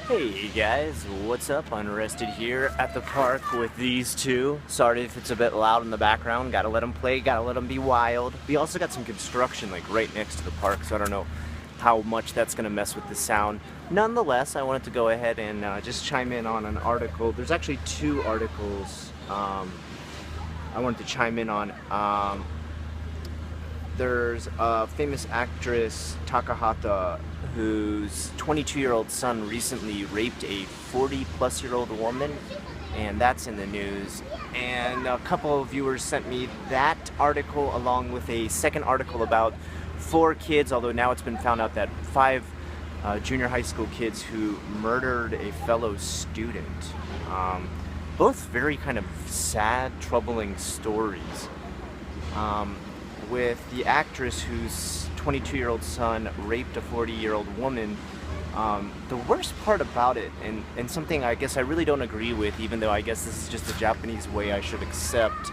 Hey guys, what's up? Unrested here at the park with these two. Sorry if it's a bit loud in the background. Gotta let them play, gotta let them be wild. We also got some construction like right next to the park, so I don't know how much that's gonna mess with the sound. Nonetheless, I wanted to go ahead and just chime in on an article. There's actually two articles I wanted to chime in on. There's a famous actress, Takahata, whose 22-year-old son recently raped a 40-plus-year-old woman, and that's in the news. And a couple of viewers sent me that article along with a second article about 4 kids, although now it's been found out that 5 junior high school kids who murdered a fellow student. Both very kind of sad, troubling stories. With the actress whose 22-year-old son raped a 40-year-old woman, the worst part about it, and something I guess I really don't agree with, even though I guess this is just the Japanese way I should accept,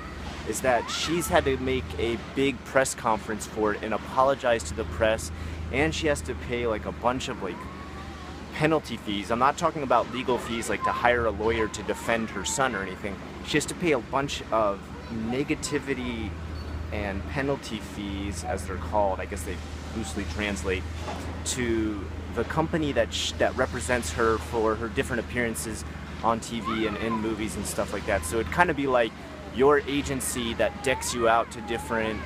is that she's had to make a big press conference for it and apologize to the press, and she has to pay like a bunch of like penalty fees. I'm not talking about legal fees like to hire a lawyer to defend her son or anything. She has to pay a bunch of negativity and penalty fees, as they're called, I guess they loosely translate, to the company that represents her for her different appearances on TV and in movies and stuff like that. So it'd kind of be like your agency that decks you out to different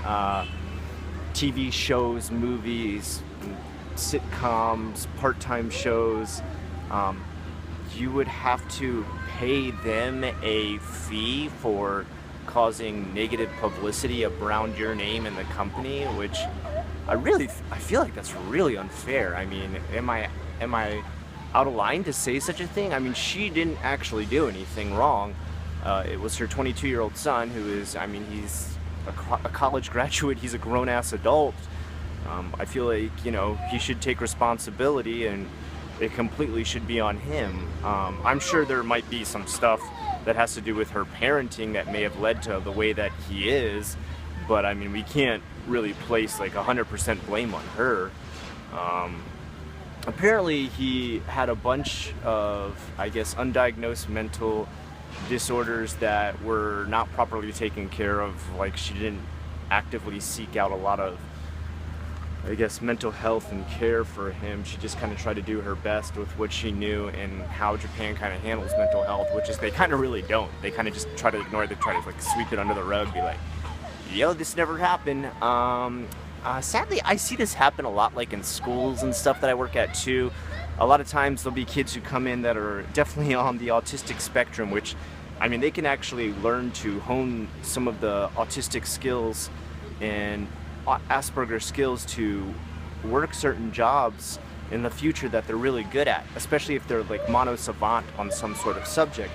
TV shows, movies, sitcoms, part-time shows. You would have to pay them a fee for causing negative publicity around your name and the company, which I feel like that's really unfair. I mean, am I out of line to say such a thing? I mean, she didn't actually do anything wrong. It was her 22-year-old son who is, I mean, he's a college graduate, he's a grown-ass adult. I feel like, you know, he should take responsibility and it completely should be on him. I'm sure there might be some stuff that has to do with her parenting that may have led to the way that he is, but I mean, we can't really place like 100% blame on her. Apparently he had a bunch of, I guess, undiagnosed mental disorders that were not properly taken care of. Like, she didn't actively seek out a lot of, I guess, mental health and care for him. She just kind of tried to do her best with what she knew and how Japan kind of handles mental health, which is they kind of really don't. They kind of just try to ignore it. They try to like sweep it under the rug, be like, yo, this never happened. Sadly, I see this happen a lot like in schools and stuff that I work at too. A lot of times there'll be kids who come in that are definitely on the autistic spectrum, which, I mean, they can actually learn to hone some of the autistic skills and Asperger's skills to work certain jobs in the future that they're really good at, especially if they're like mono savant on some sort of subject.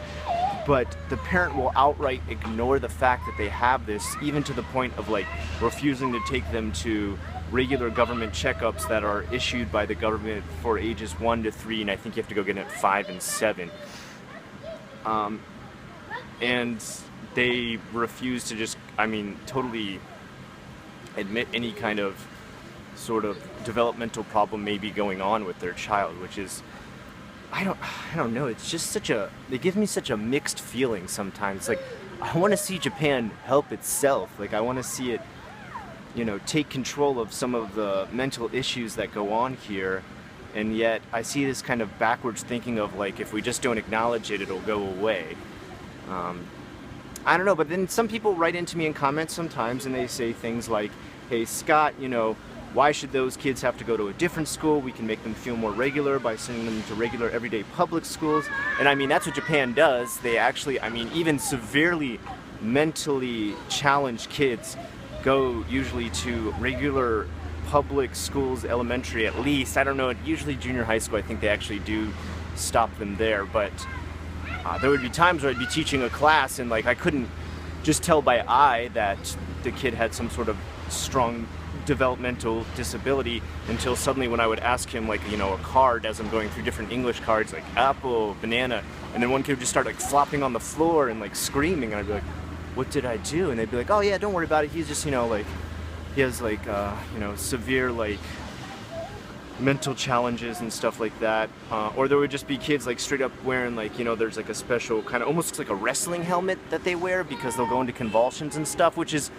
But the parent will outright ignore the fact that they have this, even to the point of like refusing to take them to regular government checkups that are issued by the government for ages 1 to 3, and I think you have to go get it at 5 and 7. And they refuse to just, I mean, totally admit any kind of sort of developmental problem may be going on with their child, which is, I don't know, it's just they give me such a mixed feeling sometimes. Like, I want to see Japan help itself. Like, I want to see it, you know, take control of some of the mental issues that go on here, and yet I see this kind of backwards thinking of like, if we just don't acknowledge it, it'll go away. I don't know, but then some people write into me in comments sometimes and they say things like, hey Scott, you know, why should those kids have to go to a different school? We can make them feel more regular by sending them to regular everyday public schools. And I mean, that's what Japan does. They actually, I mean, even severely mentally challenged kids go usually to regular public schools, elementary at least. I don't know, usually junior high school, I think they actually do stop them there, but there would be times where I'd be teaching a class and like I couldn't just tell by eye that the kid had some sort of strong developmental disability until suddenly when I would ask him like, you know, a card as I'm going through different English cards, like apple, banana, and then one kid would just start like flopping on the floor and like screaming, and I'd be like, what did I do? And they'd be like, oh yeah, don't worry about it, he's just, you know, like, he has like, you know, severe like mental challenges and stuff like that, or there would just be kids like straight up wearing like, you know, there's like a special kind of almost looks like a wrestling helmet that they wear because they'll go into convulsions and stuff, which is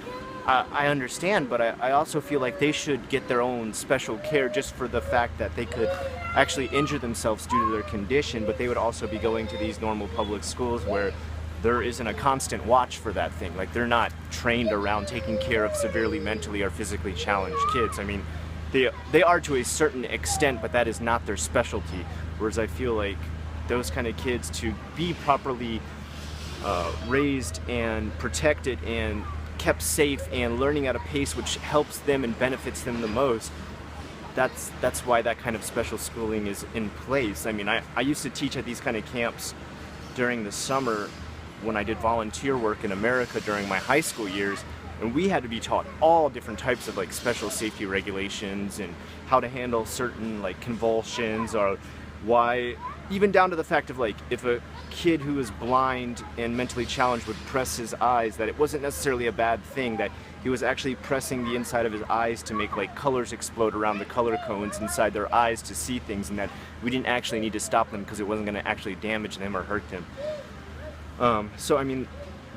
I understand, but I also feel like they should get their own special care just for the fact that they could actually injure themselves due to their condition, but they would also be going to these normal public schools where there isn't a constant watch for that thing. Like, they're not trained around taking care of severely mentally or physically challenged kids. I mean, they are to a certain extent, but that is not their specialty. Whereas I feel like those kind of kids, to be properly raised and protected and kept safe and learning at a pace which helps them and benefits them the most, that's why that kind of special schooling is in place. I mean, I used to teach at these kind of camps during the summer when I did volunteer work in America during my high school years, and we had to be taught all different types of like special safety regulations and how to handle certain like convulsions, or why, even down to the fact of like if a kid who is blind and mentally challenged would press his eyes, that it wasn't necessarily a bad thing, that he was actually pressing the inside of his eyes to make like colors explode around the color cones inside their eyes to see things, and that we didn't actually need to stop them because it wasn't going to actually damage them or hurt them. So I mean,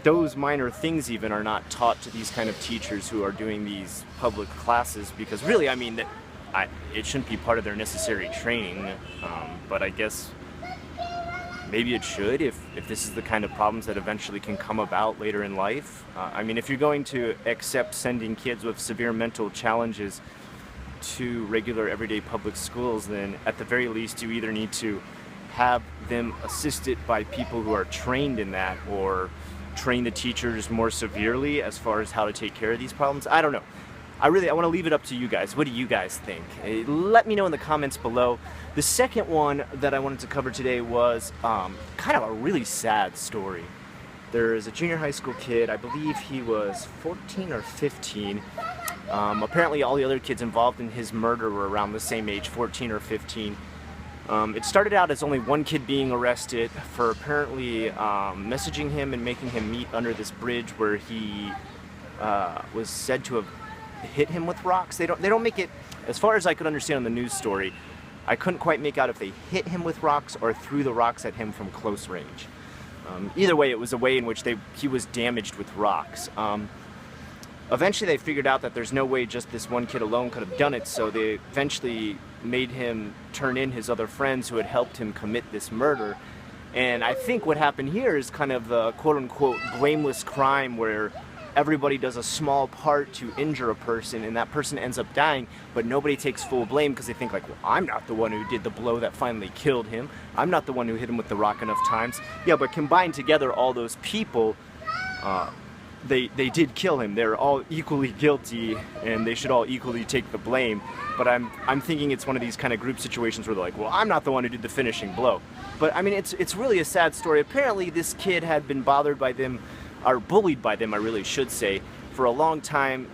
those minor things even are not taught to these kind of teachers who are doing these public classes, because really, I mean, it shouldn't be part of their necessary training, but I guess maybe it should if this is the kind of problems that eventually can come about later in life. I mean, if you're going to accept sending kids with severe mental challenges to regular everyday public schools, then at the very least you either need to have them assisted by people who are trained in that, or train the teachers more severely as far as how to take care of these problems. I don't know. I want to leave it up to you guys. What do you guys think? Let me know in the comments below. The second one that I wanted to cover today was kind of a really sad story. There is a junior high school kid, I believe he was 14 or 15. Apparently all the other kids involved in his murder were around the same age, 14 or 15. It started out as only one kid being arrested for apparently messaging him and making him meet under this bridge where he was said to have hit him with rocks. They don't make it, as far as I could understand on the news story, I couldn't quite make out if they hit him with rocks or threw the rocks at him from close range. Either way, it was a way in which he was damaged with rocks. Eventually they figured out that there's no way just this one kid alone could have done it, so they eventually made him turn in his other friends who had helped him commit this murder. And I think what happened here is kind of the quote-unquote blameless crime, where everybody does a small part to injure a person and that person ends up dying, but nobody takes full blame because they think like, well, I'm not the one who did the blow that finally killed him. I'm not the one who hit him with the rock enough times. Yeah, but combined together, all those people, they did kill him. They're all equally guilty and they should all equally take the blame. But I'm thinking it's one of these kind of group situations where they're like, well, I'm not the one who did the finishing blow. But I mean, it's really a sad story. Apparently this kid had been bothered by them, or bullied by them, I really should say, for a long time,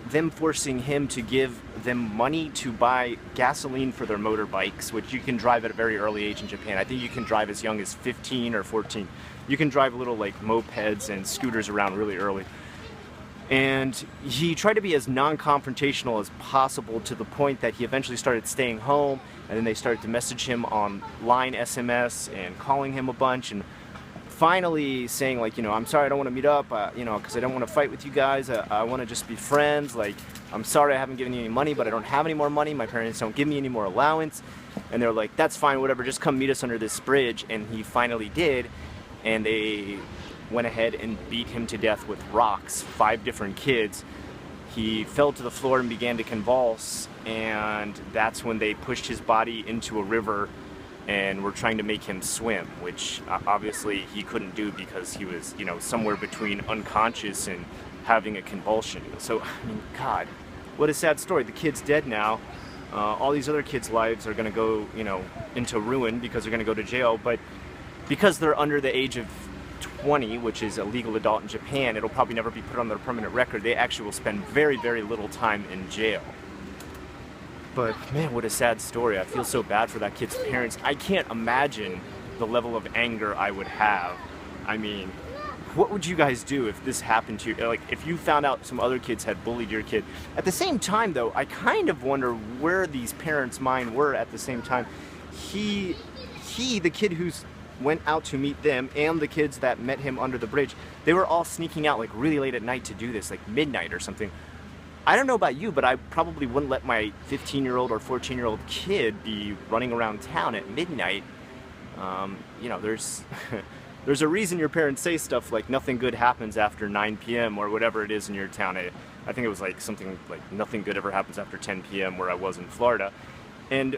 them forcing him to give them money to buy gasoline for their motorbikes, which you can drive at a very early age in Japan. I think you can drive as young as 15 or 14. You can drive little like mopeds and scooters around really early. And he tried to be as non-confrontational as possible, to the point that he eventually started staying home, and then they started to message him on line SMS and calling him a bunch, and finally saying like, you know, I'm sorry, I don't want to meet up, you know, because I don't want to fight with you guys. I want to just be friends. Like, I'm sorry I haven't given you any money, but I don't have any more money. My parents don't give me any more allowance. And they're like, that's fine, whatever, just come meet us under this bridge. And he finally did, and they went ahead and beat him to death with rocks, 5 different kids. He fell to the floor and began to convulse, and that's when they pushed his body into a river and were trying to make him swim, which obviously he couldn't do because he was, you know, somewhere between unconscious and having a convulsion. So, I mean, God, what a sad story. The kid's dead now. All these other kids' lives are going to go, you know, into ruin because they're going to go to jail, but because they're under the age of 20, which is a legal adult in Japan, it'll probably never be put on their permanent record. They actually will spend very, very little time in jail. But man, what a sad story. I feel so bad for that kid's parents. I can't imagine the level of anger I would have. I mean, what would you guys do if this happened to you? Like, if you found out some other kids had bullied your kid? At the same time, though, I kind of wonder where these parents' mind were at the same time. The kid who's went out to meet them and the kids that met him under the bridge, they were all sneaking out like really late at night to do this, like midnight or something. I don't know about you, but I probably wouldn't let my 15-year-old or 14-year-old kid be running around town at midnight. You know, there's there's a reason your parents say stuff like nothing good happens after 9 p.m. or whatever it is in your town. I think it was like something like nothing good ever happens after 10 p.m. where I was in Florida. And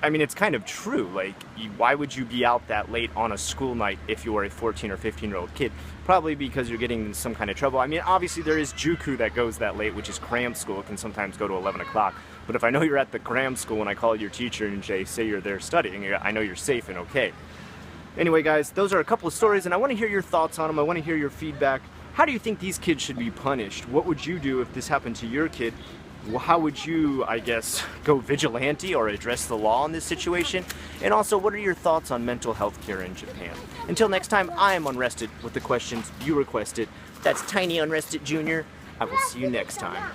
I mean, it's kind of true. Like, why would you be out that late on a school night if you were a 14 or 15-year-old kid? Probably because you're getting in some kind of trouble. I mean, obviously there is JUCO that goes that late, which is cram school. It can sometimes go to 11 o'clock. But if I know you're at the cram school and I call your teacher and they say you're there studying, I know you're safe and okay. Anyway, guys, those are a couple of stories, and I want to hear your thoughts on them. I want to hear your feedback. How do you think these kids should be punished? What would you do if this happened to your kid? How would you, I guess, go vigilante or address the law in this situation? And also, what are your thoughts on mental health care in Japan? Until next time, I am Unrested with the questions you requested. That's Tiny Unrested Jr. I will see you next time.